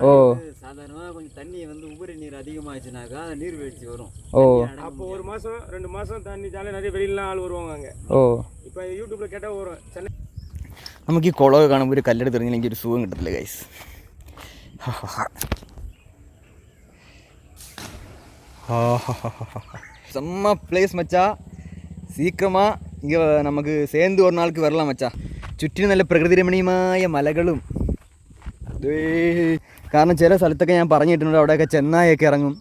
ஓ சாதாரணமாக கொஞ்சம் தண்ணி வந்து உபரி நீர் அதிகமாகிடுச்சுனாக்கா நீர் வீழ்ச்சி வரும். ஓ அப்போ 1 மாதம் 2 மாதம் தண்ணி ஜாலியாக நிறைய வெளியிலாம் ஆள் வருவாங்க அங்கே. ഓ இப்போ യൂട്യൂബിൽ കേട്ടാൽ വരും ചെന്നൈ. നമുക്ക് ഈ കുളമൊക്കെ കാണുമ്പോൾ ഒരു കല്ലെടുത്ത് ഇറങ്ങി എനിക്ക് ഒരു സുഖം കിട്ടത്തില്ല ഗൈസ്. செம்ம பிளேஸ் மச்சா. சீக்கிரமாக இங்கே நமக்கு சேர்ந்து ஒரு நாளுக்கு வரலாம் மச்சா. ചുറ്റിനും നല്ല പ്രകൃതി രമണീയമായ മലകളും. കാരണം ചില സ്ഥലത്തൊക്കെ ഞാൻ പറഞ്ഞിട്ടുണ്ട് അവിടെയൊക്കെ ചെന്നായൊക്കെ ഇറങ്ങും,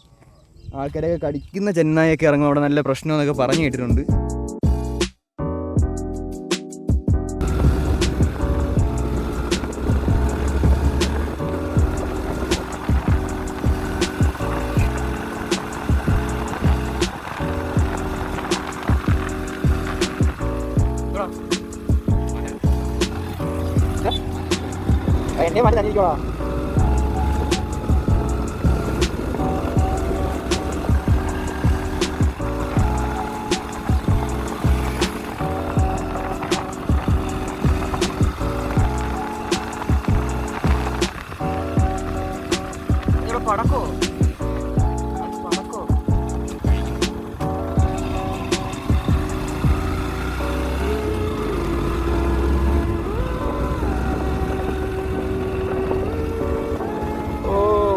ആൾക്കാരൊക്കെ കടിക്കുന്ന ചെന്നായൊക്കെ ഇറങ്ങും, അവിടെ നല്ല പ്രശ്നമെന്നൊക്കെ പറഞ്ഞു കേട്ടിട്ടുണ്ട്. എന്നെ മാറ്റി തന്നിരിക്കോളാ. പടക്കോ പടക്കോ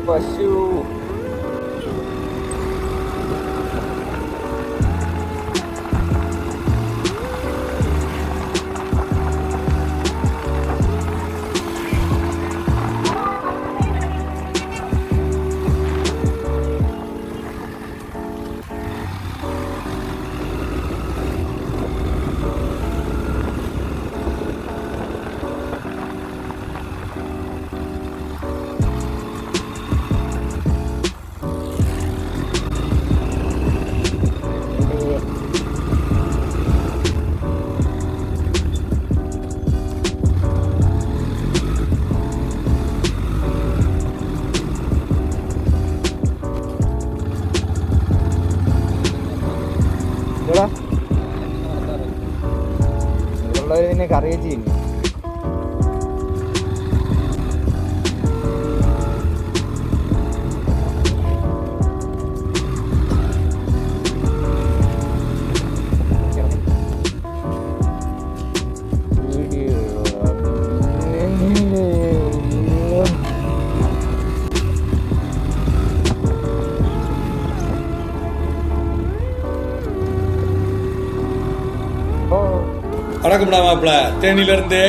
പശു. ഉള്ളവർ നിന്നെ കറിയ ചെയ്യുന്നു. வணக்கம்டா மாப்பிள்ள, தேனியில இருந்து.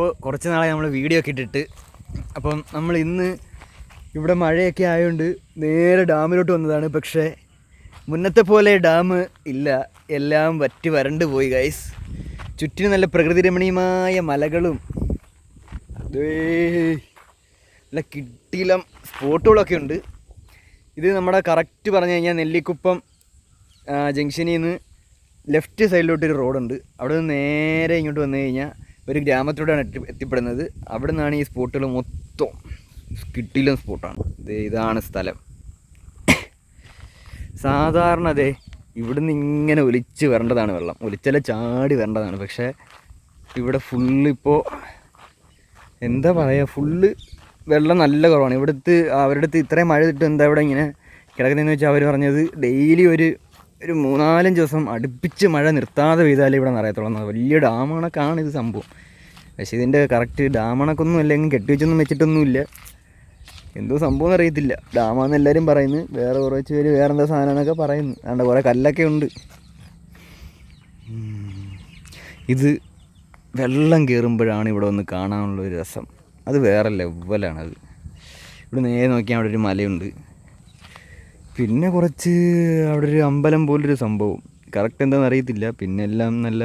അപ്പോൾ കുറച്ച് നാളെ നമ്മൾ വീഡിയോ ഒക്കെ ഇട്ടിട്ട്. അപ്പം നമ്മൾ ഇന്ന് ഇവിടെ മഴയൊക്കെ ആയതുകൊണ്ട് നേരെ ഡാമിലോട്ട് വന്നതാണ്. പക്ഷേ മുന്നത്തെ പോലെ ഡാം ഇല്ല, എല്ലാം വറ്റി വരണ്ട് പോയി ഗൈസ്. ചുറ്റിനും നല്ല പ്രകൃതി രമണീയമായ മലകളും നല്ല കിട്ടിയിലം സ്പോട്ടുകളൊക്കെ ഉണ്ട്. ഇത് നമ്മുടെ കറക്റ്റ് പറഞ്ഞു കഴിഞ്ഞാൽ നെല്ലിക്കുപ്പം ജംഗ്ഷനിൽ നിന്ന് ലെഫ്റ്റ് സൈഡിലോട്ടൊരു റോഡുണ്ട്. അവിടെ നിന്ന് നേരെ ഇങ്ങോട്ട് വന്നു കഴിഞ്ഞാൽ ഒരു ഗ്രാമത്തിലൂടെയാണ് എത്തിപ്പെടുന്നത്. അവിടെ നിന്നാണ് ഈ സ്പോട്ടുകൾ മൊത്തം കിട്ടിയിലും സ്പോട്ടാണ്. ഇതാണ് സ്ഥലം. സാധാരണ ഇവിടുന്ന് ഇങ്ങനെ ഒലിച്ച് വരേണ്ടതാണ് വെള്ളം, ഒലിച്ചല്ല ചാടി വരേണ്ടതാണ്. പക്ഷേ ഇവിടെ ഫുള്ള് ഇപ്പോൾ എന്താ പറയുക, ഫുള്ള് വെള്ളം നല്ല കുറവാണ്. ഇവിടുത്തെ അവരുടെ അടുത്ത് ഇത്രയും മഴ ഇട്ട് എന്താ ഇവിടെ ഇങ്ങനെ കിടക്കുന്നതെന്ന് വെച്ചാൽ അവർ പറഞ്ഞത് ഡെയിലി ഒരു 3-4 ദിവസം അടുപ്പിച്ച് മഴ നിർത്താതെ പെയ്താലേ ഇവിടെ നിറയത്തുള്ളൂ. വലിയ ഡാമണക്കാണ് ഇത് സംഭവം. പക്ഷേ ഇതിൻ്റെ കറക്റ്റ് ഡാമണക്കൊന്നും അല്ലെങ്കിൽ കെട്ടിവെച്ചൊന്നും വെച്ചിട്ടൊന്നുമില്ല. എന്തോ സംഭവം അറിയത്തില്ല. ഡാമാന്ന് എല്ലാവരും പറയുന്നു, വേറെ കുറച്ച് പേര് വേറെന്താ സാധനമെന്നൊക്കെ പറയുന്നു. അതുകൊണ്ട് കുറേ കല്ലൊക്കെ ഉണ്ട്. ഇത് വെള്ളം കയറുമ്പോഴാണ് ഇവിടെ ഒന്ന് കാണാനുള്ളൊരു രസം. അത് വേറെ ലെവലാണത്. ഇവിടെ നേരെ നോക്കിയാൽ അവിടെ ഒരു മലയുണ്ട്, പിന്നെ കുറച്ച് അവിടെ ഒരു അമ്പലം പോലൊരു സംഭവം, കറക്റ്റ് എന്താണെന്ന് അറിയത്തില്ല. പിന്നെ എല്ലാം നല്ല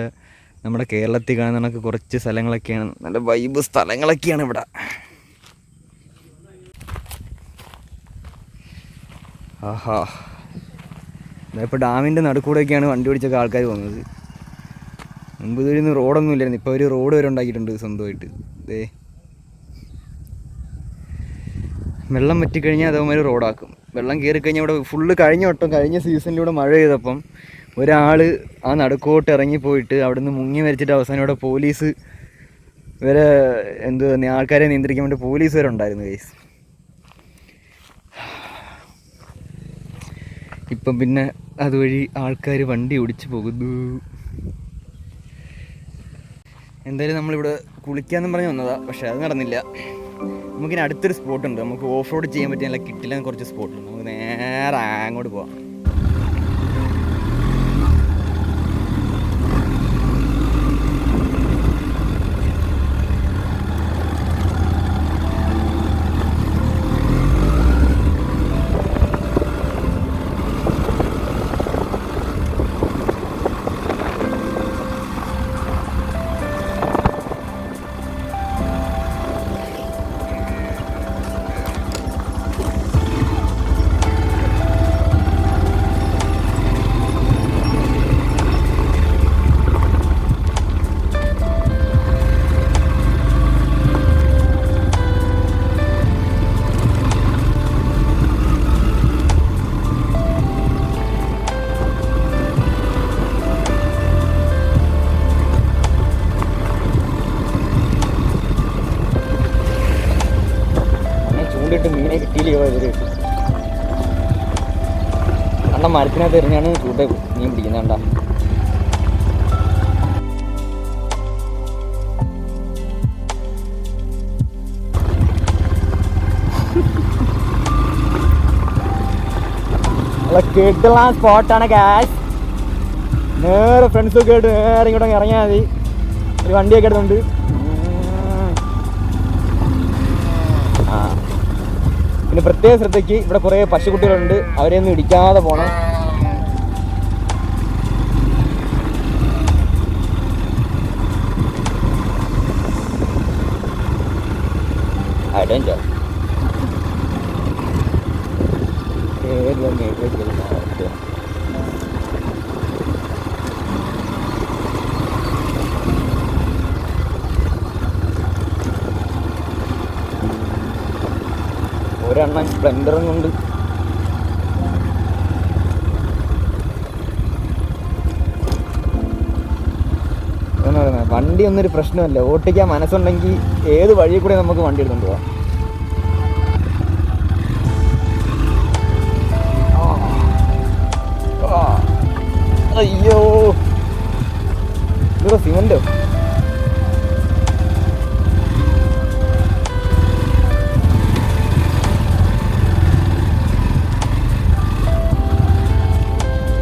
നമ്മുടെ കേരളത്തിൽ കാണുന്ന കണക്ക് കുറച്ച് സ്ഥലങ്ങളൊക്കെയാണ്, നല്ല വൈബ് സ്ഥലങ്ങളൊക്കെയാണ് ഇവിടെ. ആഹാ, ഇപ്പോൾ ഡാമിൻ്റെ നടുക്കൂടെയൊക്കെയാണ് വണ്ടി ഓടിച്ചൊക്കെ ആൾക്കാർ പോകുന്നത്. മുമ്പ് ഇതൊരു റോഡൊന്നും ഇല്ലായിരുന്നു, ഇപ്പോൾ ഒരു റോഡ് വരെ ഉണ്ടാക്കിയിട്ടുണ്ട് സ്വന്തമായിട്ട്. വെള്ളം വറ്റിക്കഴിഞ്ഞാൽ അതേമാതിരി റോഡാക്കും. വെള്ളം കയറിക്കഴിഞ്ഞാൽ ഇവിടെ ഫുള്ള് കഴിഞ്ഞ സീസണിലൂടെ മഴ പെയ്തപ്പം ഒരാൾ ആ നടുക്കോട്ട് ഇറങ്ങിപ്പോയിട്ട് അവിടെ നിന്ന് മുങ്ങി മരിച്ചിട്ട് അവസാനം ഇവിടെ പോലീസ് വരെ ആൾക്കാരെ നിയന്ത്രിക്കാൻ വേണ്ടി പോലീസ് വരെ ഉണ്ടായിരുന്നു ഗൈസ്. ഇപ്പം പിന്നെ അതുവഴി ആൾക്കാർ വണ്ടി ഓടിച്ച് പോകുന്നു. എന്തായാലും നമ്മളിവിടെ കുളിക്കാമെന്നും പറഞ്ഞ് വന്നതാണ്, പക്ഷേ അത് നടന്നില്ല. നമുക്കിനി അടുത്തൊരു സ്പോട്ടുണ്ട്, നമുക്ക് ഓഫ് റോഡ് ചെയ്യാൻ പറ്റിയ നല്ല കിട്ടില്ല കുറച്ച് സ്പോട്ടുണ്ട്. നമുക്ക് നേരെ അങ്ങോട്ട് പോവാം. മീനെ കിട്ടിയില്ലയോ ഇവര്? അണ്ണ മരത്തിനകത്ത് എറിഞ്ഞാണ് ചൂണ്ട മീൻ പിടിക്കുന്നത്. കണ്ടാ നല്ല കേട്ടുള്ള സ്പോട്ടാണ് ഗാസ്. നേരെ ഫ്രണ്ട്സൊക്കെ ആയിട്ട് നേരെ ഇങ്ങോട്ട് ഇറങ്ങിയാൽ മതി. ഒരു വണ്ടിയൊക്കെ എടുത്തുണ്ട്. പിന്നെ പ്രത്യേക ശ്രദ്ധയ്ക്ക് ഇവിടെ കുറേ പശുക്കുട്ടികളുണ്ട്, അവരെയൊന്നും ഇടിക്കാതെ പോകണം. ഒരെണ്ണം സ്പ്ലെൻഡറും കൊണ്ട് എന്ന് പറയുന്നത് വണ്ടി ഒന്നൊരു പ്രശ്നമല്ല. ഓട്ടിക്കാൻ മനസ്സുണ്ടെങ്കിൽ ഏത് വഴിയിൽ കൂടെ നമുക്ക് വണ്ടി എടുത്തുകൊണ്ട് പോവാം. അയ്യോ, ഇതൊക്കെ സിമന്റോ?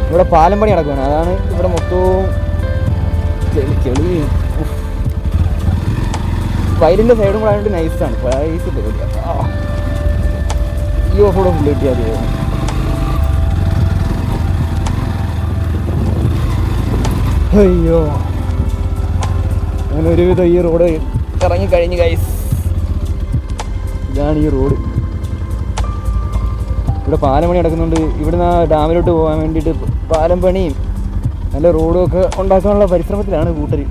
ഇവിടെ പാലം പണി നടക്കുകയാണ്, അതാണ് ഇവിടെ മൊത്തവും ചെളി. വയലിൻ്റെ സൈഡും കൂടെ ആയതുകൊണ്ട് നൈസാണ്. പൈസ പേടിയ ഈ ഓഫ് കൂടെ ഫുള്ള് കിട്ടിയാൽ മതി. അയ്യോ, അങ്ങനെ ഒരുവിധം ഈ റോഡ് ഇറങ്ങിക്കഴിഞ്ഞ് ഗൈസ്. ഇതാണ് ഈ റോഡ്. ഇവിടെ പാലം പണി നടക്കുന്നുണ്ട്. ഇവിടുന്ന് ആ ഡാമിലോട്ട് പോകാൻ വേണ്ടിയിട്ട് പാലം പണിയും നല്ല റോഡും ഒക്കെ ഉണ്ടാക്കാനുള്ള പരിശ്രമത്തിലാണ് കൂട്ടർ.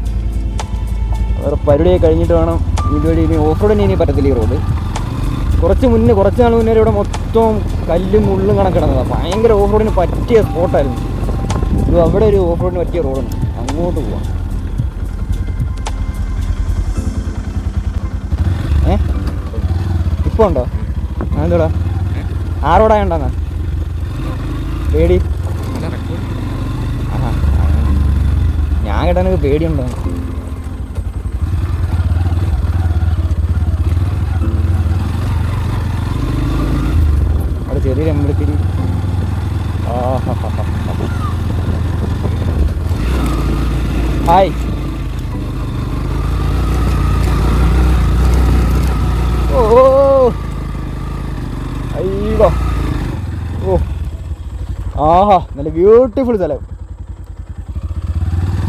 വേറെ പരിപാടിയൊക്കെ കഴിഞ്ഞിട്ട് വേണം ഇതുവഴി. ഇനി ഓഫ് റോഡിന് ഇനി പറ്റത്തില്ല ഈ റോഡ്. കുറച്ച് നാൾ മുന്നേ ഇവിടെ മൊത്തം കല്ലും മുള്ളും കണക്കിടന്നതാണ്. ഭയങ്കര ഓഫ് റോഡിന് പറ്റിയ സ്പോട്ടായിരുന്നു ഇത്. അവിടെ ഒരു ഓഫ് റോഡിന് പറ്റിയ റോഡുണ്ട്, അങ്ങോട്ട് പോവാം. ഇപ്പോൾ ഉണ്ടോ? എന്തോടാ ആ റോഡായോണ്ടാ പേടി? ആഹാ, ഞാൻ കേട്ടാ എനിക്ക് പേടിയുണ്ടോ? അവിടെ ചെറിയൊരു അമ്പലത്തിൽ ഹായ്. ഓ അയ്യോ, ഓ ആഹാ, നല്ല ബ്യൂട്ടിഫുൾ സ്ഥലം.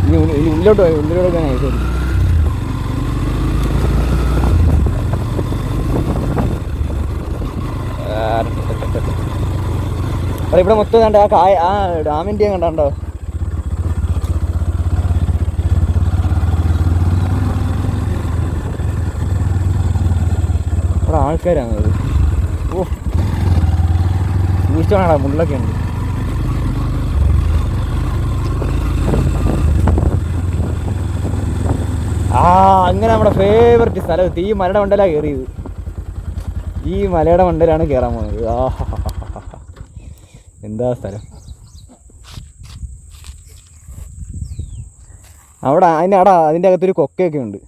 ഇനി ഉള്ളിലോട്ട് പോയി, ഉള്ളിലോട്ടൊക്കെ ശരി. അത് ഇവിടെ മൊത്തം കണ്ട ആ ഡാമിൻ്റെ കണ്ടോ? അവിടെ ആൾക്കാരാണത്. ഓ ഇഷ്ടമാണോ? മുള്ളൊക്കെ ഉണ്ട്. അങ്ങനെ നമ്മുടെ ഫേവററ്റ് സ്ഥലത്ത് ഈ മലയുടെ മണ്ടയിലാണ് കയറിയത്. ഈ മലയുടെ മണ്ടയിലാണ് കയറാൻ പോകുന്നത്. എന്താ സ്ഥലം! അതിൻ്റെ അകത്തൊരു കൊക്കയൊക്കെ ഉണ്ട്.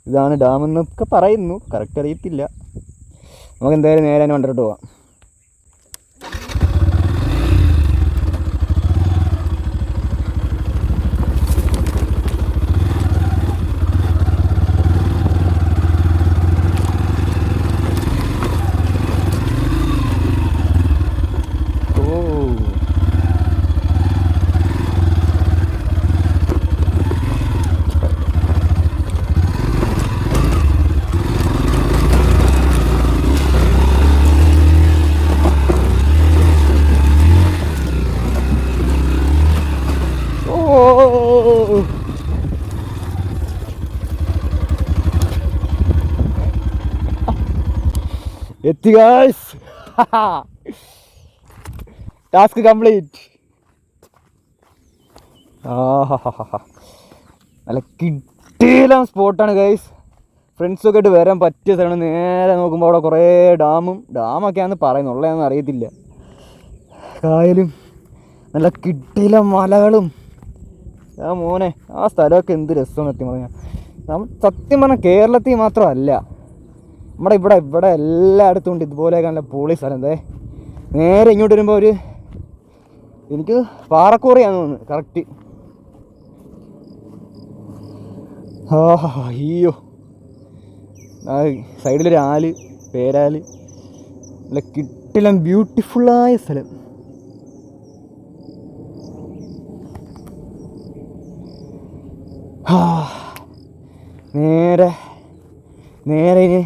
ഇതാണ് ഡാമെന്നൊക്കെ പറയുന്നു, കറക്റ്റ് അറിയത്തില്ല. നമുക്ക് എന്തായാലും നേരെ തന്നെ മണ്ടയിലോട്ട് പോവാം. എത്തി ഗൈസ്, ടാസ്ക് കംപ്ലീറ്റ്. നല്ല കിട്ടിയില്ല സ്പോട്ടാണ് ഗൈസ്. ഫ്രണ്ട്സൊക്കെ ആയിട്ട് വരാൻ പറ്റിയ സ്ഥലമാണ്. നേരെ നോക്കുമ്പോൾ അവിടെ കുറേ ഡാമൊക്കെയാണെന്ന് പറയുന്നു, ഉള്ളതാണെന്ന് അറിയത്തില്ല. കായലും നല്ല കിട്ടിയില്ല മലകളും. മോനെ ആ സ്ഥലമൊക്കെ എന്ത് രസമാണ് സത്യം പറഞ്ഞാൽ. സത്യം പറഞ്ഞാൽ കേരളത്തിൽ മാത്രമല്ല, നമ്മുടെ ഇവിടെ എല്ലായിടത്തും ഉണ്ട് ഇതുപോലെയൊക്കെ നല്ല പൊളി സ്ഥലം. നേരെ ഇങ്ങോട്ട് വരുമ്പോൾ എനിക്ക് പാറക്കോറിയാന്ന് തോന്നുന്നു കറക്റ്റ്. അയ്യോ, സൈഡിലൊരു പേരാല്, നല്ല കിട്ടില്ല ബ്യൂട്ടിഫുള്ളായ സ്ഥലം. നേരെ ഇനി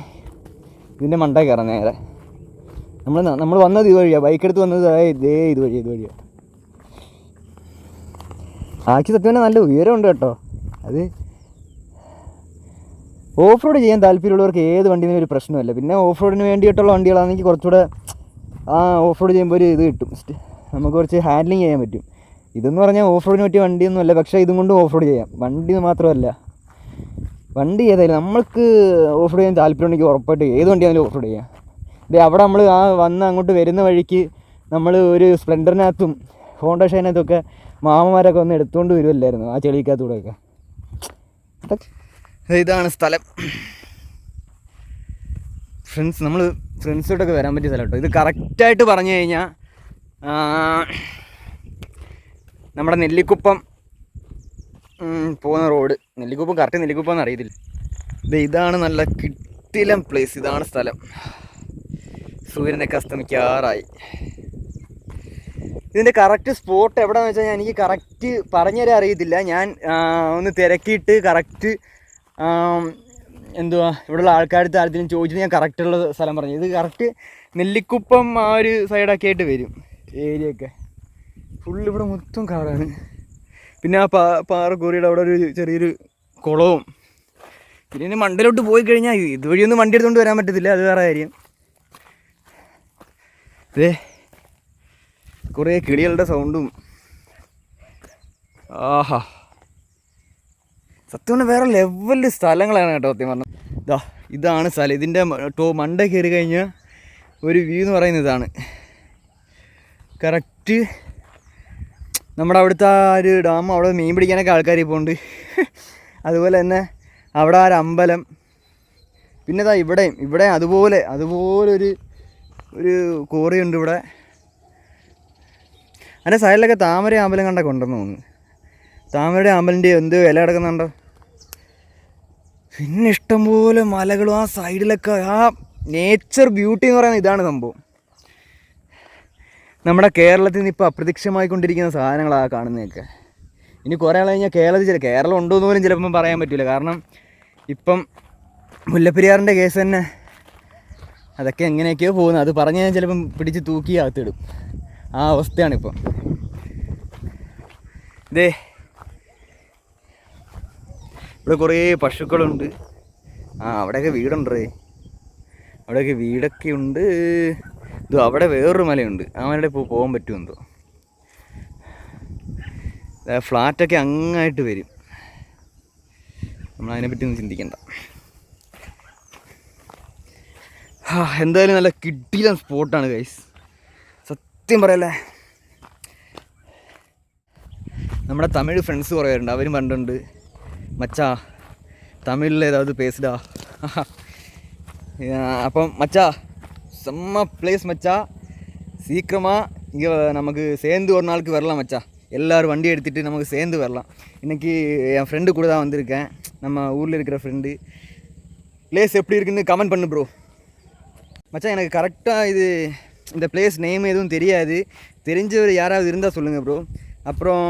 ഇതിൻ്റെ മണ്ട കയറാം. നേരെ നമ്മൾ വന്നത് ഇതുവഴിയാണ്, ബൈക്കെടുത്ത് വന്നത് ഇതുവഴിയാണ്. ആക്കി സത്യം തന്നെ നല്ല ഉയരമുണ്ട് കേട്ടോ. അത് ഓഫ് റോഡ് ചെയ്യാൻ താല്പര്യമുള്ളവർക്ക് ഏത് വണ്ടിയും ഒരു പ്രശ്നമല്ല. പിന്നെ ഓഫ് റോഡിന് വേണ്ടിയിട്ടുള്ള വണ്ടികളാണെങ്കിൽ കുറച്ചുകൂടെ ഓഫ് റോഡ് ചെയ്യുമ്പോൾ ഒരു ഇത് കിട്ടും, നമുക്ക് കുറച്ച് ഹാൻഡ്ലിങ് ചെയ്യാൻ പറ്റും. ഇതെന്ന് പറഞ്ഞാൽ ഓഫ് റോഡിന് പറ്റിയ വണ്ടിയൊന്നുമല്ല, പക്ഷേ ഇതും കൊണ്ട് ഓഫ് റോഡ് ചെയ്യാം. വണ്ടി മാത്രമല്ല, വണ്ടി ഏതായാലും നമ്മൾക്ക് ഓഫ് റോഡ് ചെയ്യാൻ താല്പര്യമുണ്ടെങ്കിൽ ഉറപ്പായിട്ട് ഏത് വണ്ടിയാണെങ്കിലും ഓഫ് റോഡ് ചെയ്യാം. അവിടെ നമ്മൾ അങ്ങോട്ട് വരുന്ന വഴിക്ക് നമ്മൾ ഒരു സ്പ്ലെൻഡറിനകത്തും ഹോണ്ട ഷൈനകത്തൊക്കെ മാമന്മാരൊക്കെ വന്ന് എടുത്തുകൊണ്ട് വരുമല്ലായിരുന്നു ആ ചെളിക്കകത്തൂടെയൊക്കെ. ഇതാണ് സ്ഥലം ഫ്രണ്ട്സ്. നമ്മൾ ഫ്രണ്ട്സോട്ടൊക്കെ വരാൻ പറ്റിയ സ്ഥലം കേട്ടോ. ഇത് കറക്റ്റായിട്ട് പറഞ്ഞു കഴിഞ്ഞാൽ നമ്മുടെ നെല്ലിക്കുപ്പം പോകുന്ന റോഡ്. നെല്ലിക്കുപ്പം കറക്റ്റ് നെല്ലിക്കുപ്പം എന്ന് അറിയത്തില്ല. ഇതാണ് നല്ല കിട്ടിലം പ്ലേസ്. ഇതാണ് സ്ഥലം. സൂര്യനൊക്കെ അസ്തമിക്കാറായി. ഇതിൻ്റെ കറക്റ്റ് സ്പോട്ട് എവിടെയാണെന്ന് വെച്ച് കഴിഞ്ഞാൽ എനിക്ക് കറക്റ്റ് പറഞ്ഞുതരാൻ അറിയത്തില്ല. ഞാൻ ഒന്ന് തിരക്കിയിട്ട് കറക്റ്റ് എന്തുവാ ഇവിടെയുള്ള ആൾക്കാരുടെ ആദ്യം ചോദിച്ചിട്ട് ഞാൻ കറക്റ്റുള്ള സ്ഥലം പറഞ്ഞു. ഇത് കറക്റ്റ് നെല്ലിക്കുപ്പം ആ ഒരു സൈഡൊക്കെ ആയിട്ട് വരും ഏരിയയൊക്കെ. ഫുള്ള് ഇവിടെ മൊത്തം കാടാണ്. പിന്നെ ആ പാറക്കോറിയുടെ അവിടെ ഒരു ചെറിയൊരു കുളവും. പിന്നെ ഇതിന് മണ്ടയിലോട്ട് പോയി കഴിഞ്ഞാൽ ഇതുവഴിയൊന്നും വണ്ടി എടുത്തുകൊണ്ട് വരാൻ പറ്റത്തില്ല, അത് വേറെ കാര്യം. ഇതേ കുറേ കിളികളുടെ സൗണ്ടും. ആഹാ, സത്യം പറഞ്ഞാൽ വേറെ ലെവലിൽ സ്ഥലങ്ങളാണ് കേട്ടോ സത്യം പറഞ്ഞാൽ. ഇതാണ് സ്ഥലം. ഇതിൻ്റെ മണ്ട കയറി കഴിഞ്ഞാൽ ഒരു വ്യൂ എന്ന് പറയുന്നത് ഇതാണ്. കറക്റ്റ് നമ്മുടെ അവിടുത്തെ ആ ഒരു ഡാം, അവിടെ മീൻ പിടിക്കാനൊക്കെ ആൾക്കാർ ഇപ്പോൾ ഉണ്ട്. അതുപോലെ തന്നെ അവിടെ ആ ഒരു അമ്പലം. പിന്നെ ഇവിടെ അതുപോലെ ഒരു കോറിയുണ്ട് ഇവിടെ. അതിൻ്റെ സൈഡിലൊക്കെ താമര അമ്പലം കണ്ടൊക്കെ ഉണ്ടെന്ന് തോന്നുന്നു. താമരയുടെ അമ്പലിൻ്റെ എന്തോ ഇല കിടക്കുന്നുണ്ടോ. പിന്നെ ഇഷ്ടംപോലെ മലകളും ആ സൈഡിലൊക്കെ. ആ നേച്ചർ ബ്യൂട്ടി എന്ന് പറയുന്നത് ഇതാണ് സംഭവം. നമ്മുടെ കേരളത്തിൽ നിന്ന് ഇപ്പോൾ അപ്രത്യക്ഷമായിക്കൊണ്ടിരിക്കുന്ന സാധനങ്ങളാണ് കാണുന്നതൊക്കെ. ഇനി കുറേ ആൾ കഴിഞ്ഞാൽ കേരളം ഉണ്ടോ എന്ന് പോലും ചിലപ്പം പറയാൻ പറ്റില്ല. കാരണം ഇപ്പം മുല്ലപ്പെരിയാറിൻ്റെ കേസ് തന്നെ അതൊക്കെ എങ്ങനെയൊക്കെയോ പോകുന്നത്. അത് പറഞ്ഞ് ഞാൻ ചിലപ്പം പിടിച്ച് തൂക്കി അകത്തിടും. ആ അവസ്ഥയാണിപ്പം. ഇവിടെ കുറേ പശുക്കളുണ്ട്. അവിടെയൊക്കെ വീടുണ്ടേ. അവിടെയൊക്കെ വീടൊക്കെ ഉണ്ട്. അവിടെ വേറൊരു മലയുണ്ട്. ആ മലയുടെ ഇപ്പോൾ പോകാൻ പറ്റുമെന്തോ. ഫ്ലാറ്റൊക്കെ അങ്ങായിട്ട് വരും. നമ്മളതിനെപ്പറ്റി ഒന്നും ചിന്തിക്കണ്ട. എന്തായാലും നല്ല കിടിലൻ സ്പോട്ടാണ് ഗൈസ്, സത്യം പറയല്ലേ. നമ്മുടെ തമിഴ് ഫ്രണ്ട്സ് കുറേ പേരുണ്ട്. അവരും പണ്ടുണ്ട് മച്ചാ തമിഴിൽ ഏതാவது പേസിടാ. അപ്പം മച്ചാ செம்ம பிளேஸ் மச்சா, சீக்கிரமாக இங்கே நமக்கு சேர்ந்து ஒரு நாளுக்கு வரலாம் மச்சா. எல்லோரும் வண்டி எடுத்துகிட்டு நமக்கு சேர்ந்து வரலாம். இன்றைக்கி என் ஃப்ரெண்டு கூட தான் வந்திருக்கேன், நம்ம ஊரில் இருக்கிற ஃப்ரெண்டு. பிளேஸ் எப்படி இருக்குன்னு கமெண்ட் பண்ணு ப்ரோ. மச்சா எனக்கு கரெக்டாக இந்த பிளேஸ் நேம் எதுவும் தெரியாது, தெரிஞ்சவர் யாராவது இருந்தால் சொல்லுங்கள் ப்ரோ. அப்புறம்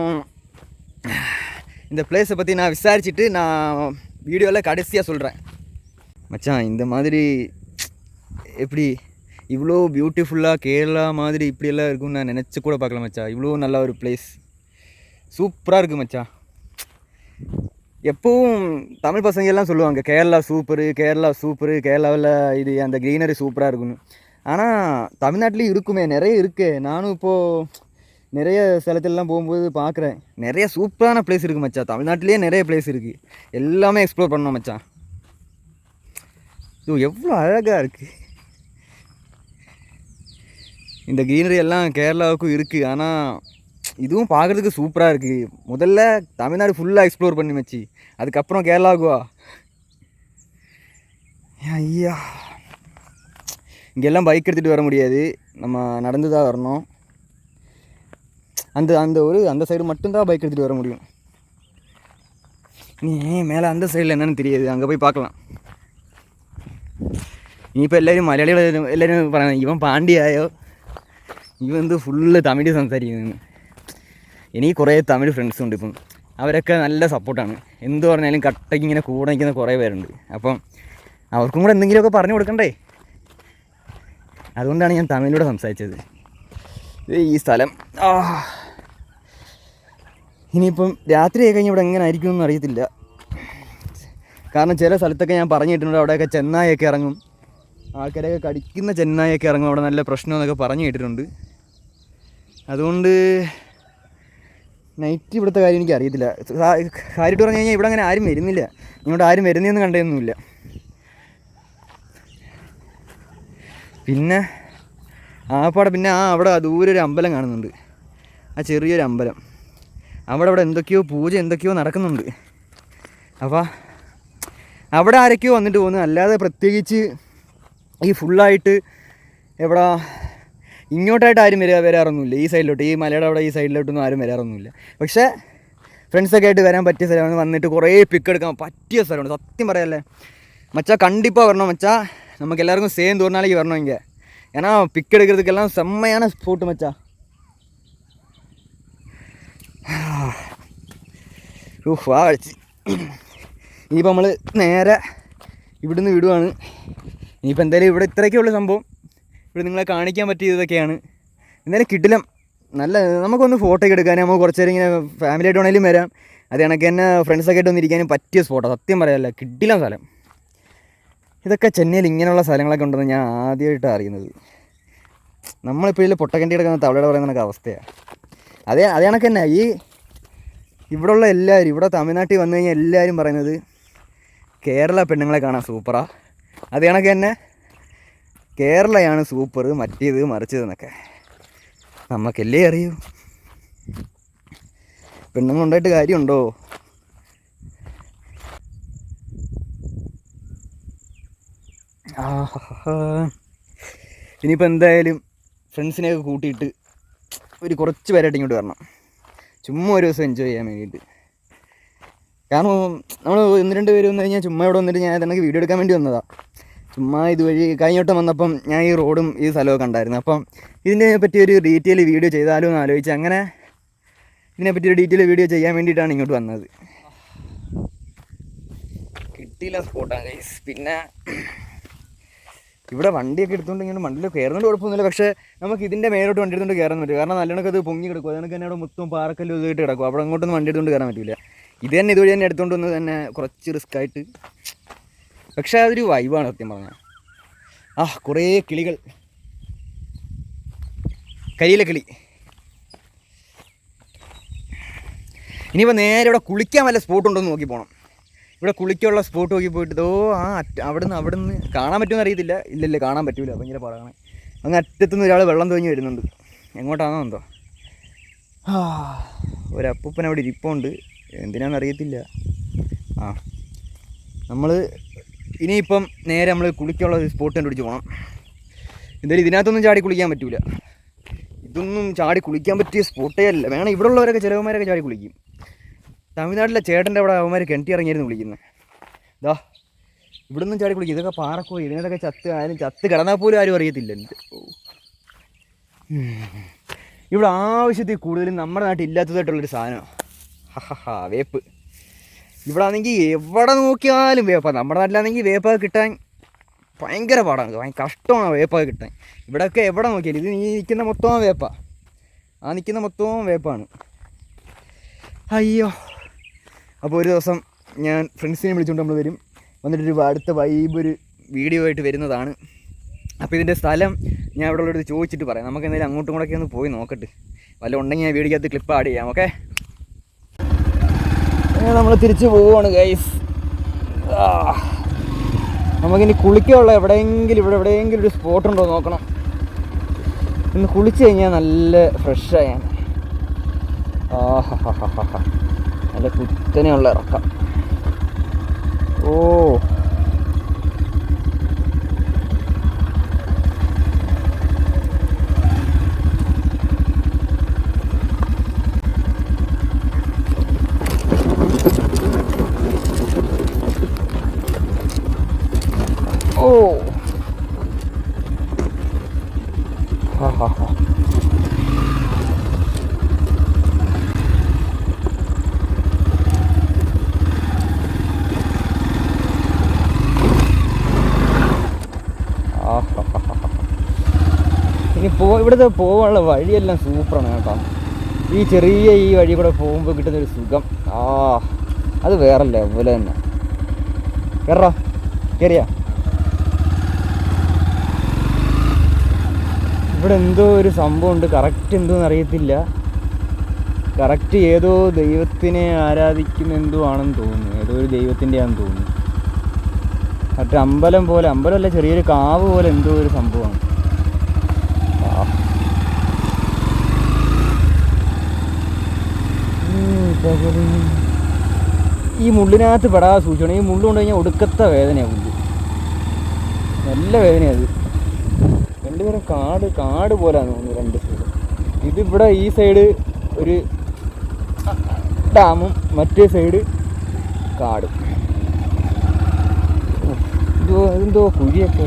இந்த பிளேஸை பற்றி நான் விசாரிச்சுட்டு நான் வீடியோவில் கடைசியாக சொல்கிறேன் மச்சான். இந்த மாதிரி எப்படி இவ்வளோ பியூட்டிஃபுல்லாக கேரளா மாதிரி இப்படியெல்லாம் இருக்குன்னு நான் நினச்சி கூட பார்க்கல மச்சா. இவ்வளோ நல்ல ஒரு பிளேஸ், சூப்பராக இருக்குது மச்சா. எப்போவும் தமிழ் பசங்க எல்லாம் சொல்லுவாங்க கேரளா சூப்பரு, கேரளாவில் இது அந்த க்ரீனரி சூப்பராக இருக்குன்னு. ஆனால் தமிழ்நாட்டிலையும் இருக்குமே, நிறைய இருக்குது. நானும் இப்போது நிறைய ஸ்தலத்திலலாம் போகும்போது பார்க்குறேன், நிறைய சூப்பரான பிளேஸ் இருக்குது மச்சா. தமிழ்நாட்டிலேயே நிறைய பிளேஸ் இருக்குது, எல்லாமே எக்ஸ்ப்ளோர் பண்ணோம் மச்சா. இது எவ்வளோ அழகாக இருக்குது. இந்த க்ரீனரி எல்லாம் கேரளாவுக்கும் இருக்குது. ஆனால் இதுவும் பார்க்குறதுக்கு சூப்பராக இருக்குது. முதல்ல தமிழ்நாடு ஃபுல்லாக எக்ஸ்ப்ளோர் பண்ணி மச்சி, அதுக்கப்புறம் கேரளாவுக்குவா. ஐயா, இங்கெல்லாம் பைக் எடுத்துகிட்டு வர முடியாது, நம்ம நடந்து தான் வரணும். அந்த சைடு மட்டும்தான் பைக் எடுத்துகிட்டு வர முடியும். நீ மேலே அந்த சைடில் என்னென்னு தெரியாது, அங்கே போய் பார்க்கலாம். ഇനിയിപ്പോൾ എല്ലാവരും പറയുന്നത് ഇവൻ പാണ്ടിയായോ, ഇവൻ ഫുള്ള് തമിഴ് സംസാരിക്കുന്നു. എനിക്ക് കുറേ തമിഴ് ഫ്രണ്ട്സുണ്ട് ഇപ്പം, അവരൊക്കെ നല്ല സപ്പോർട്ടാണ്. എന്ത് പറഞ്ഞാലും കട്ടയ്ക്ക് ഇങ്ങനെ കൂടെ നിൽക്കുന്ന കുറേ പേരുണ്ട്. അപ്പം അവർക്കും കൂടെ എന്തെങ്കിലുമൊക്കെ പറഞ്ഞു കൊടുക്കണ്ടേ, അതുകൊണ്ടാണ് ഞാൻ തമിഴിലൂടെ സംസാരിച്ചത്. ഈ സ്ഥലം ഇനിയിപ്പം രാത്രി ആയി കഴിഞ്ഞാൽ ഇവിടെ എങ്ങനെ ആയിരിക്കുമെന്ന് അറിയത്തില്ല. കാരണം ചില സ്ഥലത്തൊക്കെ ഞാൻ പറഞ്ഞിട്ടുണ്ട് അവിടെയൊക്കെ ചെന്നായൊക്കെ ഇറങ്ങും, ആൾക്കാരൊക്കെ കടിക്കുന്ന ചെന്നായൊക്കെ ഇറങ്ങും, അവിടെ നല്ല പ്രശ്നമെന്നൊക്കെ പറഞ്ഞു കേട്ടിട്ടുണ്ട്. അതുകൊണ്ട് നൈറ്റ് ഇവിടുത്തെ കാര്യം എനിക്ക് അറിയത്തില്ല. കാര്യമായിട്ട് പറഞ്ഞു കഴിഞ്ഞാൽ ഇവിടെ അങ്ങനെ ആരും വരുന്നില്ല, ഇങ്ങോട്ട് ആരും വരുന്നതെന്ന് കണ്ടതൊന്നുമില്ല. പിന്നെ പിന്നെ അവിടെ ദൂരെ ഒരു അമ്പലം കാണുന്നുണ്ട്, ആ ചെറിയൊരു അമ്പലം. അവിടെ എന്തൊക്കെയോ പൂജ എന്തൊക്കെയോ നടക്കുന്നുണ്ട്. അപ്പോൾ അവിടെ ആരൊക്കെയോ വന്നിട്ട് പോകുന്നു, അല്ലാതെ പ്രത്യേകിച്ച് ഈ ഫുള്ളായിട്ട് എവിടെ ഇങ്ങോട്ടായിട്ട് ആരും വരാറൊന്നുമില്ല. ഈ സൈഡിലോട്ട്, ഈ മലയുടെ അവിടെ ഈ സൈഡിലോട്ടൊന്നും ആരും വരാറൊന്നുമില്ല. പക്ഷേ ഫ്രണ്ട്സൊക്കെ ആയിട്ട് വരാൻ പറ്റിയ സ്ഥലമാണ്, വന്നിട്ട് കുറേ പിക്ക് എടുക്കാൻ പറ്റിയ സ്ഥലമാണ്. സത്യം പറയാമല്ലേ, மச்சா கண்டிப்பாக வரணும் மச்சா. நமக்கு எல்லாருக்கும் சேர்ந்து ஒரு நாளைக்கு வரணும் இங்கே. ஏன்னா பிக் எடுக்கிறதுக்கெல்லாம் செம்மையான ஸ்போர்ட்டு மச்சா. വാ കളിച്ച് ഇനിയിപ്പോൾ നമ്മൾ നേരെ ഇവിടുന്ന് വിടുവാണ്. ഇനിയിപ്പോൾ എന്തായാലും ഇവിടെ ഇത്രയൊക്കെയുള്ള സംഭവം. ഇവിടെ നിങ്ങളെ കാണിക്കാൻ പറ്റിയതൊക്കെയാണ്. എന്തായാലും കിടിലം നല്ല. നമുക്കൊന്ന് ഫോട്ടോ ഒക്കെ എടുക്കാനും നമുക്ക് കുറച്ച് നേരം ഇങ്ങനെ ഫാമിലി ആയിട്ട് വേണമെങ്കിലും വരാം. അത് കണക്ക് തന്നെ ഫ്രണ്ട്സൊക്കെ ആയിട്ട് വന്നിരിക്കാനും പറ്റിയ സ്പോട്ടാണ്. സത്യം പറയാമല്ല, കിടിലം സ്ഥലം. ഇതൊക്കെ ചെന്നൈയിൽ ഇങ്ങനെയുള്ള സ്ഥലങ്ങളൊക്കെ ഉണ്ടെന്ന് ഞാൻ ആദ്യമായിട്ടാണ് അറിയുന്നത്. നമ്മളിപ്പോൾ ഇതിൽ പൊട്ടക്കണ്ടി കിടക്കുന്ന തവളയുടെ പറയുന്ന കണക്ക് അവസ്ഥയാണ്. അതേ കണക്ക് തന്നെ ഈ ഇവിടെയുള്ള എല്ലാവരും, ഇവിടെ തമിഴ്നാട്ടിൽ വന്നു കഴിഞ്ഞാൽ എല്ലാവരും പറയുന്നത് കേരള പെണ്ണുങ്ങളെ കാണാൻ സൂപ്പറാണ്. അത് കണക്ക് തന്നെ കേരളയാണ് സൂപ്പർ, മറ്റേത് മറിച്ചതെന്നൊക്കെ നമുക്കല്ലേ അറിയൂ. പെണ്ണുങ്ങളുണ്ടായിട്ട് കാര്യമുണ്ടോ? ഇനിയിപ്പോൾ എന്തായാലും ഫ്രണ്ട്സിനെയൊക്കെ കൂട്ടിയിട്ട് ഒരു കുറച്ച് പേരായിട്ട് ഇങ്ങോട്ട് വരണം. ചുമ്മാ ഒരു ദിവസം എൻജോയ് ചെയ്യാൻ വേണ്ടിയിട്ട്. കാരണം നമ്മൾ 1-2 പേര് വന്നു കഴിഞ്ഞാൽ ചുമ്മാ ഇവിടെ വന്നിട്ട് ഞാൻ തന്നെ വീഡിയോ എടുക്കാൻ വേണ്ടി വന്നതാണ്. ചുമ്മാ ഇതുവഴി കഴിഞ്ഞോട്ടം വന്നപ്പം ഞാൻ ഈ റോഡും ഈ സ്ഥലമൊക്കെ കണ്ടായിരുന്നു. അപ്പം ഇതിനെ പറ്റി ഒരു ഡീറ്റെയിൽ വീഡിയോ ചെയ്താലോ എന്ന് ആലോചിച്ച് അങ്ങനെ ഇതിനെപ്പറ്റി ഒരു ഡീറ്റെയിൽ വീഡിയോ ചെയ്യാൻ വേണ്ടിയിട്ടാണ് ഇങ്ങോട്ട് വന്നത്. കിട്ടിയില്ല സ്പോട്ടാണ് ഗൈസ്. പിന്നെ ഇവിടെ വണ്ടിയൊക്കെ എടുത്തുകൊണ്ട് ഇങ്ങനെ വണ്ടിയിൽ കയറുന്നതുകൊണ്ട് കുഴപ്പമൊന്നുമില്ല. പക്ഷേ നമുക്ക് ഇതിൻ്റെ മേലോട്ട് വണ്ടി എടുത്തുകൊണ്ട് കയറാൻ പറ്റും. കാരണം നല്ലോണക്ക് അത് പൊങ്ങി കിടക്കും. അതിനൊക്കെ തന്നെ അവിടെ മൊത്തം പാറക്കല്ലും ഇതായിട്ട് കിടക്കും. അവിടെ അങ്ങോട്ടൊന്നും വണ്ടി എടുത്തുകൊണ്ട് കയറാൻ പറ്റില്ല. ഇത് തന്നെ ഇതുവഴി തന്നെ എടുത്തുകൊണ്ട് വന്നത് തന്നെ കുറച്ച് റിസ്ക് ആയിട്ട്. പക്ഷേ അതൊരു വൈബാണ് സത്യം പറഞ്ഞാൽ. കുറേ കിളികൾ, കരിയിലെ കിളി. ഇനിയിപ്പോൾ നേരെ ഇവിടെ കുളിക്കാൻ വല്ല സ്പോട്ടുണ്ടോയെന്ന് നോക്കി പോകണം. ഇവിടെ കുളിക്കാനുള്ള സ്പോട്ട് നോക്കി പോയിട്ട് അവിടുന്ന് കാണാൻ പറ്റുമെന്ന് അറിയത്തില്ല. ഇല്ലല്ലേ, കാണാൻ പറ്റൂല. ഭയങ്കര പാടാണ്. അങ്ങ് അറ്റത്തുനിന്ന് ഒരാൾ വെള്ളം തോന്നി വരുന്നുണ്ട്. എങ്ങോട്ടാണോ എന്തോ. ഒരപ്പൂപ്പൻ അവിടെ ഇരിപ്പുണ്ട്. എന്തിനാണെന്നറിയത്തില്ല. നമ്മൾ ഇനിയിപ്പം നേരെ നമ്മൾ കുളിക്കാനുള്ള ഒരു സ്പോട്ട് കണ്ടുപിടിച്ച് പോകണം. എന്തായാലും ഇതിനകത്തൊന്നും ചാടി കുളിക്കാൻ പറ്റൂല. ഇതൊന്നും ചാടി കുളിക്കാൻ പറ്റിയ സ്പോട്ടേ അല്ല. വേണം ഇവിടെ ഉള്ളവരൊക്കെ ചിലവന്മാരൊക്കെ ചാടി കുളിക്കും. തമിഴ്നാട്ടിലെ ചേട്ടൻ്റെ അവിടെ അവന്മാർ കിണറ്റി ഇറങ്ങിയായിരുന്നു കുളിക്കുന്നത്. ഇവിടെ നിന്നും ചാടി കുളിക്കും. ഇതൊക്കെ പാറക്കോയി. ഇതിനകത്തൊക്കെ ചത്ത് കിടന്നാൽ പോലും ആരും അറിയത്തില്ല. ഇവിടെ ആവശ്യത്തിൽ കൂടുതലും നമ്മുടെ നാട്ടിൽ ഇല്ലാത്തതായിട്ടുള്ളൊരു സാധനമാണ് വേപ്പ്. ഇവിടെ ആണെങ്കിൽ എവിടെ നോക്കിയാലും വേപ്പാണ്. നമ്മുടെ നാട്ടിലാണെങ്കിൽ വേപ്പൊക്കെ കിട്ടാൻ ഭയങ്കര പാടാണ്. ഭയങ്കര കഷ്ടമാണ് വേപ്പൊക്കെ കിട്ടാൻ. ഇവിടെയൊക്കെ എവിടെ നോക്കിയാലും ഇത് ഈ നിൽക്കുന്ന മൊത്തം വേപ്പാണ്. നിൽക്കുന്ന മൊത്തവും വേപ്പാണ്. അയ്യോ. അപ്പോൾ ഒരു ദിവസം ഞാൻ ഫ്രണ്ട്സിനെ വിളിച്ചുകൊണ്ട് നമ്മൾ വരും. വന്നിട്ടൊരു അടുത്ത വൈബ് ഒരു വീഡിയോ ആയിട്ട് വരുന്നതാണ്. അപ്പോൾ ഇതിൻ്റെ സ്ഥലം ഞാൻ ഇവിടെ ഉള്ളൊരു ചോദിച്ചിട്ട് പറയാം. നമുക്ക് എന്തായാലും അങ്ങോട്ടും കൂടെ ഒന്ന് പോയി നോക്കട്ടെ. വല്ല ഉണ്ടെങ്കിൽ ഞാൻ വീഡിയോക്കകത്ത് ക്ലിപ്പ് ആഡ് ചെയ്യാം. ഓക്കെ, നമ്മൾ തിരിച്ച് പോവുകയാണ് ഗൈസ്. നമുക്കിനി കുളിക്കാനുള്ള എവിടെയെങ്കിലും ഒരു സ്പോട്ടുണ്ടോ നോക്കണം. ഇന്ന് കുളിച്ച് കഴിഞ്ഞാൽ നല്ല ഫ്രഷായാണ്. നല്ല കുത്തനെയുള്ള ഇറക്കം. ഇനി ഇവിടുത്തെ പോകാനുള്ള വഴിയെല്ലാം സൂപ്പറാണ് കേട്ടോ. ഈ ചെറിയ ഈ വഴി കൂടെ പോകുമ്പോൾ കിട്ടുന്നൊരു സുഖം അത് വേറെ ലെവല് തന്നെ. കയറിയാ ഇവിടെ എന്തോ ഒരു സംഭവമുണ്ട്. കറക്റ്റ് എന്തോന്ന് അറിയത്തില്ല. കറക്റ്റ് ഏതോ ദൈവത്തിനെ ആരാധിക്കുന്ന എന്തോ ആണെന്ന് തോന്നുന്നു. ഏതോ ഒരു ദൈവത്തിൻ്റെ ആണെന്ന് തോന്നുന്നു. മറ്റേ അമ്പലം പോലെ, അമ്പലമല്ല, ചെറിയൊരു കാവ് പോലെ എന്തോ ഒരു സംഭവമാണ്. ഈ മുള്ളിനകത്ത് പെടാതെ സൂക്ഷിക്കണം. ഈ മുള്ളു കൊണ്ട് കഴിഞ്ഞാൽ ഒടുക്കത്തെ വേദനയാണ്. മുള്ളു നല്ല വേദനയാണ്. രണ്ടുപേരും കാട് പോലെയാണ് തോന്നുന്നു രണ്ട് സൈഡ്. ഇതിവിടെ ഈ സൈഡ് ഒരു ഡാമും മറ്റേ സൈഡ് കാടും. ഇതെന്തോ കുഴിയൊക്കെ.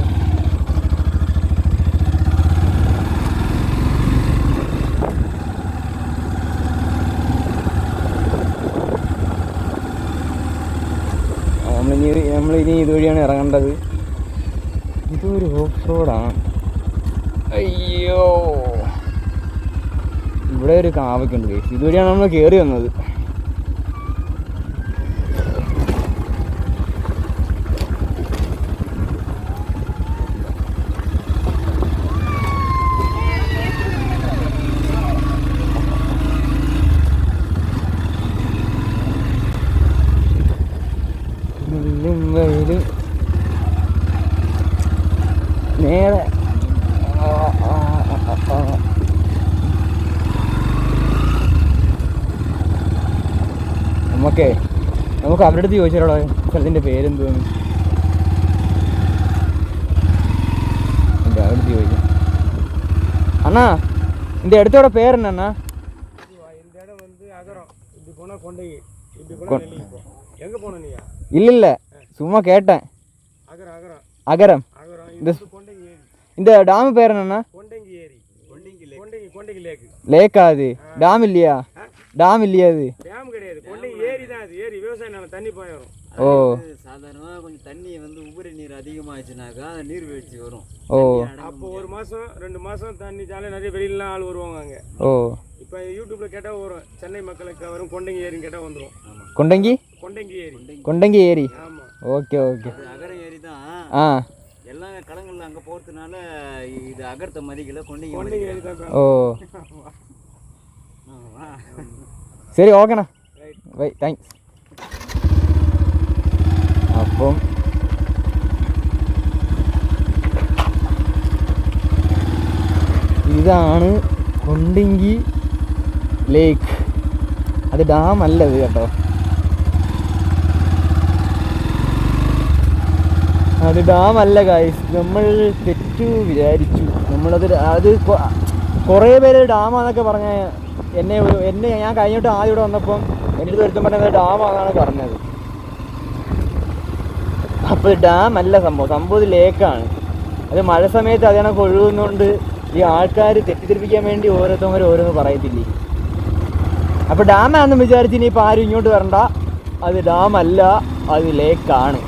നമ്മളിനി ഇതുവഴിയാണ് ഇറങ്ങേണ്ടത്. ഇതൊരു ഓഫ് റോഡാണ്. അയ്യോ, ഇവിടെ ഒരു കാവയ്ക്കുണ്ട് ഗൈസ്. ഇതുവഴിയാണ് നമ്മൾ കയറി വന്നത്. നേരെ നമുക്ക് അവരുടെ അടുത്ത് ചോദിച്ചാലോ സ്ഥലത്തിൻ്റെ പേരെന്തുവാണ്. അവരുടെ അടുത്ത് ചോദിക്കാം. അണ്ണാ இந்த இடத்தோட பேர் என்னண்ணா? இந்த இடம் வந்து அகரம். இப்படி போனா கொண்டகி, இப்படி போனா நெல்லி. எங்க போன நீயா? இல்ல சும்மா கேட்டேன். அகரம் அகரம் அகரம். அகரம். இது கொண்டகி ஏரி. இந்த டாம் பேர் என்னண்ணா? கொண்டகி ஏரி. கொண்டகி லேக். லேக்கா அது? டாம் இல்லையா? டாம் இல்லையா அது? டேம் கிடையாது, கொண்டகி ஏரி தான் அது. ஏரி விவசாய நிலம், தண்ணி போய் வரும். ஓ, சாதாரணமாக கொஞ்சம் தண்ணி வந்து உபரி நீர் அதிகமாகிடுச்சுனாக்கா நீர்வீழ்ச்சி வரும். ஓ, அப்போ ஒரு மாதம் 2 மாதம் தண்ணி ஜாலியாக நிறைய வெளியிலலாம் ஆள் வருவாங்க அங்கே. ஓ, இப்போ யூடியூப்பில் கேட்டால் வரும், சென்னை மக்களுக்கு வரும் கொண்டங்கி ஏரின்னு கேட்டால் வந்துடும். கொண்டங்கி ஏரி. கொண்டங்கி ஏரி. ஆமாம், ஓகே ஓகே. அகரம் ஏரி தான். ஆ, எல்லா கடங்கள்ல அங்கே போகிறதுனால இது அகரத்தை மதிக்கல, கொண்டங்கி ஏரி தான். ஓ, சரி ஓகேண்ணா. Bye, thanks. അപ്പം ഇതാണ് കൊണ്ടിങ്കി ലേക്ക്. അത് ഡാം അല്ലത് കേട്ടോ, അത് ഡാം അല്ല ഗായ്സ്. നമ്മൾ തെറ്റു വിചാരിച്ചു. അത് കുറേ പേര് ഡാമാന്നൊക്കെ പറഞ്ഞ എന്നെ ഞാൻ കഴിഞ്ഞിട്ട് ആദ്യം ഇവിടെ വന്നപ്പം എൻ്റെ അടുത്ത് ഒരുത്തം പറഞ്ഞത് ഡാമാണെന്നാണ് പറഞ്ഞത്. അപ്പോൾ ഡാം അല്ല സംഭവം ഇത് ലേക്കാണ്. അത് മഴ സമയത്ത് അതിനൊക്കെ ഒഴുകുന്നതുകൊണ്ട് ഈ ആൾക്കാർ തെറ്റിദ്ധരിപ്പിക്കാൻ വേണ്ടി ഓരോന്ന് പറയത്തില്ലേ. അപ്പോൾ ഡാമാണെന്ന് വിചാരിച്ച് ഇനിയിപ്പോൾ ആരും ഇങ്ങോട്ട് വരണ്ട. അത് ഡാം അല്ല, അത് ലേക്കാണ്.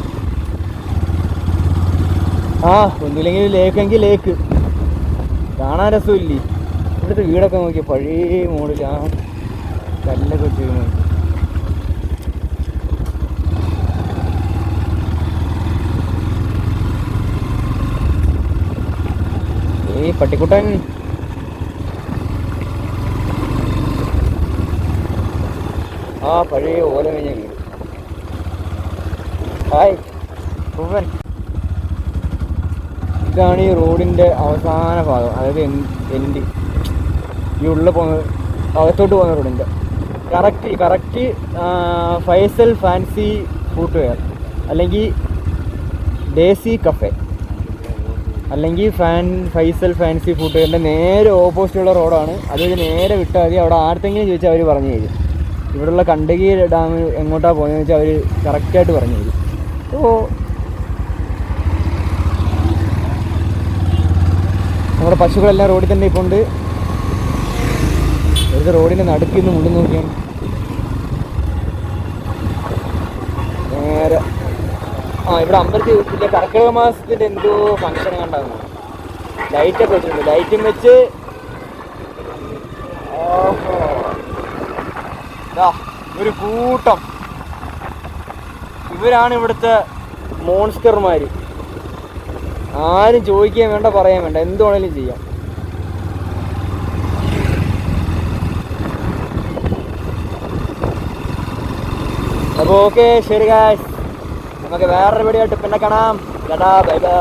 ആ, ഒന്നുമില്ലെങ്കിൽ ലേക്കെങ്കിൽ ലേക്ക്. കാണാൻ രസമില്ലേ? ഇവിടുത്തെ വീടൊക്കെ നോക്കിയാൽ പഴയ മോഡലാണ്, കല്ലൊക്കെ വെച്ച് നോക്കി. ഈ പട്ടിക്കുട്ടൻ ആ പഴയ ഓല കഴിഞ്ഞ വീട്. ഹായ് ഭുവൻ. ഇതാണ് ഈ റോഡിൻ്റെ അവസാന ഭാഗം, അതായത് എൻ്റെ ഈ ഉള്ളിൽ പോകുന്നത്, അകത്തോട്ട് പോകുന്ന റോഡിൻ്റെ കറക്റ്റ് ഫൈസൽ ഫാൻസി ഫുട്വെയർ അല്ലെങ്കിൽ ദേസി കഫേ അല്ലെങ്കിൽ ഫൈസൽ ഫാൻസി ഫുട്വെയറിൻ്റെ നേരെ ഓപ്പോസിറ്റുള്ള റോഡാണ്. അതുവഴി നേരെ വിട്ടാൽ മതി. അവിടെ ആർക്കെങ്കിലും ചോദിച്ചാൽ അവർ പറഞ്ഞു തരും. ഇവിടെയുള്ള കണ്ടകി ഡാം എങ്ങോട്ടാണ് പോകുന്നതെന്ന് വെച്ചാൽ അവർ കറക്റ്റായിട്ട് പറഞ്ഞു തരും. അപ്പോൾ നമ്മുടെ പശുക്കളെല്ലാം റോഡിൽ തന്നെ ഇപ്പോൾ ഉണ്ട്. ഒരു റോഡിൻ്റെ നടുക്കിൽ നിന്ന് മുന്നിൽ നോക്കിയാണ് നേരെ ഇവിടെ അമ്പലത്തിൽ വലിയ കർക്കിടക മാസത്തിൻ്റെ എന്തോ ഫംഗ്ഷൻ കണ്ടാകുന്നു. ലൈറ്റൊക്കെ വെച്ചിട്ടുണ്ട്. ലൈറ്റും വെച്ച് ഒരു കൂട്ടം ഇവരാണ് ഇവിടുത്തെ മോൺസ്റ്റർമാർ. ആരും ചോദിക്കാൻ വേണ്ട, പറയാൻ വേണ്ട, എന്ത് വേണേലും ചെയ്യാം. അപ്പോൾ ഓക്കെ, ശരി ഗായ്സ്, നമുക്ക് വേറൊരു വീഡിയോ ആയിട്ട് പിന്നെ കാണാം. Bye bye.